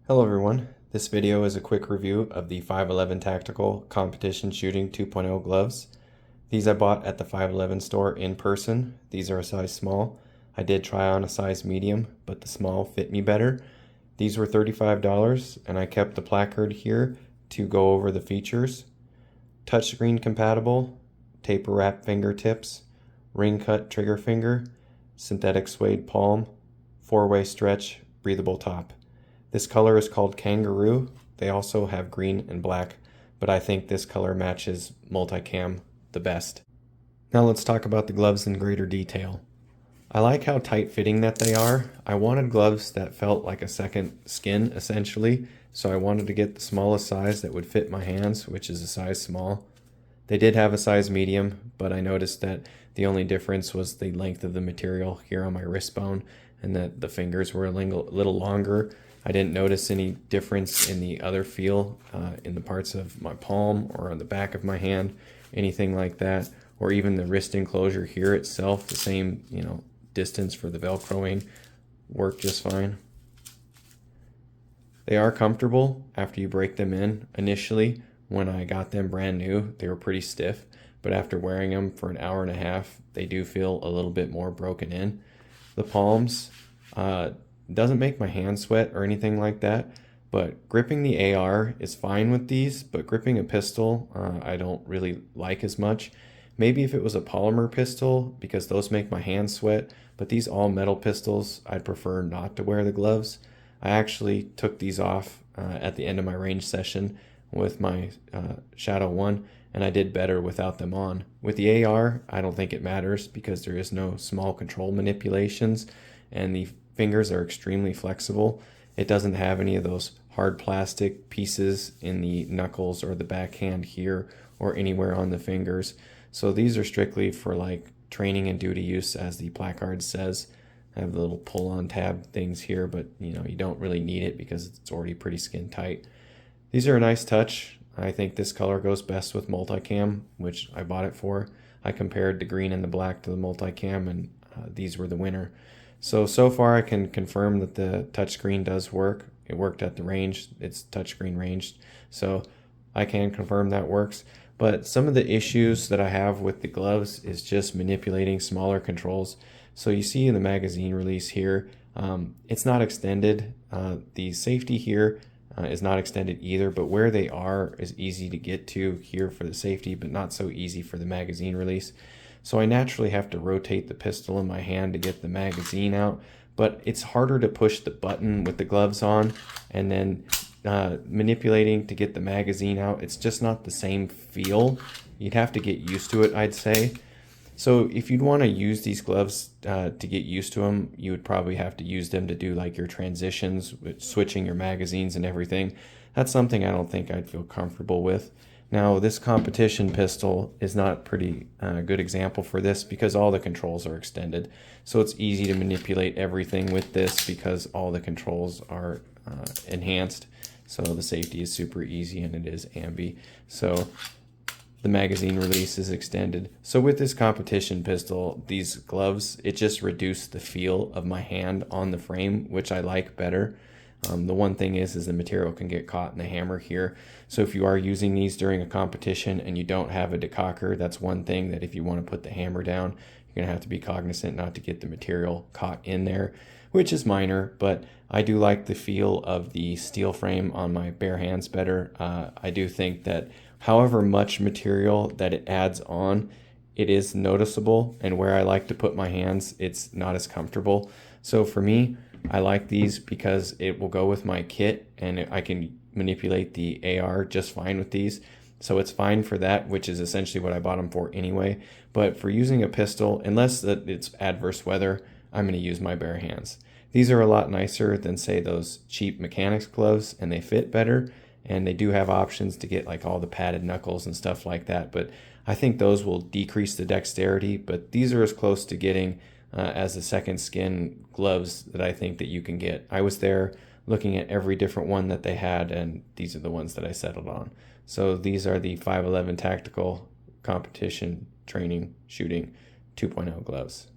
Hello everyone, this video is a quick review of the 511 Tactical Competition Shooting 2.0 gloves. These I bought at the 511 store in person. These are a size small. I did try on a size medium, but the small fit me better. These were $35 and I kept the placard here to go over the features. Touchscreen compatible, taper wrap fingertips, ring cut trigger finger, synthetic suede palm, 4-way stretch, breathable top. This color is called Kangaroo. They also have green and black, but I think this color matches multicam the best. Now let's talk about the gloves in greater detail. I like how tight fitting that they are. I wanted gloves that felt like a second skin essentially, so I wanted to get the smallest size that would fit my hands, which is a size small. They did have a size medium, but I noticed that the only difference was the length of the material here on my wrist bone and that the fingers were a little longer. I didn't notice any difference in the other feel in the parts of my palm or on the back of my hand, anything like that, or even the wrist enclosure here itself, the same, distance for the Velcroing worked just fine. They are comfortable after you break them in. Initially, when I got them brand new, they were pretty stiff, but after wearing them for an hour and a half, they do feel a little bit more broken in. The palms, doesn't make my hand sweat or anything like that, but gripping the AR is fine with these, but gripping a pistol I don't really like as much. Maybe if it was a polymer pistol, because those make my hands sweat, but these all metal pistols, I'd prefer not to wear the gloves. I actually took these off at the end of my range session with my Shadow 1, and I did better without them on. With the AR, I don't think it matters because there is no small control manipulations, and the fingers are extremely flexible. It doesn't have any of those hard plastic pieces in the knuckles or the backhand here or anywhere on the fingers. So these are strictly for like training and duty use, as the placard says. I have the little pull-on tab things here, but you don't really need it because it's already pretty skin tight. These are a nice touch. I think this color goes best with multicam, which I bought it for. I compared the green and the black to the multicam, and these were the winner. So far I can confirm that the touchscreen does work. It worked at the range. It's touchscreen ranged, so I can confirm that works. But some of the issues that I have with the gloves is just manipulating smaller controls. So you see in the magazine release here, it's not extended. The safety here is not extended either, but where they are is easy to get to here for the safety, but not so easy for the magazine release. So I naturally have to rotate the pistol in my hand to get the magazine out, but it's harder to push the button with the gloves on and then manipulating to get the magazine out. It's just not the same feel. You'd have to get used to it, I'd say. So if you'd want to use these gloves to get used to them, you would probably have to use them to do like your transitions, with switching your magazines and everything. That's something I don't think I'd feel comfortable with. Now, this competition pistol is not a pretty good example for this because all the controls are extended. So it's easy to manipulate everything with this because all the controls are enhanced. So the safety is super easy and it is ambi. So the magazine release is extended. So with this competition pistol, these gloves, it just reduced the feel of my hand on the frame, which I like better. The one thing is the material can get caught in the hammer here. So if you are using these during a competition and you don't have a decocker, that's one thing that if you want to put the hammer down, you're going to have to be cognizant not to get the material caught in there, which is minor, but I do like the feel of the steel frame on my bare hands better. I do think that however much material that it adds on, it is noticeable, and where I like to put my hands, it's not as comfortable. So for me, I like these because it will go with my kit and I can manipulate the AR just fine with these. So it's fine for that, which is essentially what I bought them for anyway. But for using a pistol, unless that it's adverse weather, I'm going to use my bare hands. These are a lot nicer than say those cheap mechanics gloves, and they fit better. And they do have options to get like all the padded knuckles and stuff like that. But I think those will decrease the dexterity, but these are as close to getting as the second skin gloves that I think that you can get. I was there looking at every different one that they had, and these are the ones that I settled on. So these are the 511 Tactical Competition Training Shooting 2.0 gloves.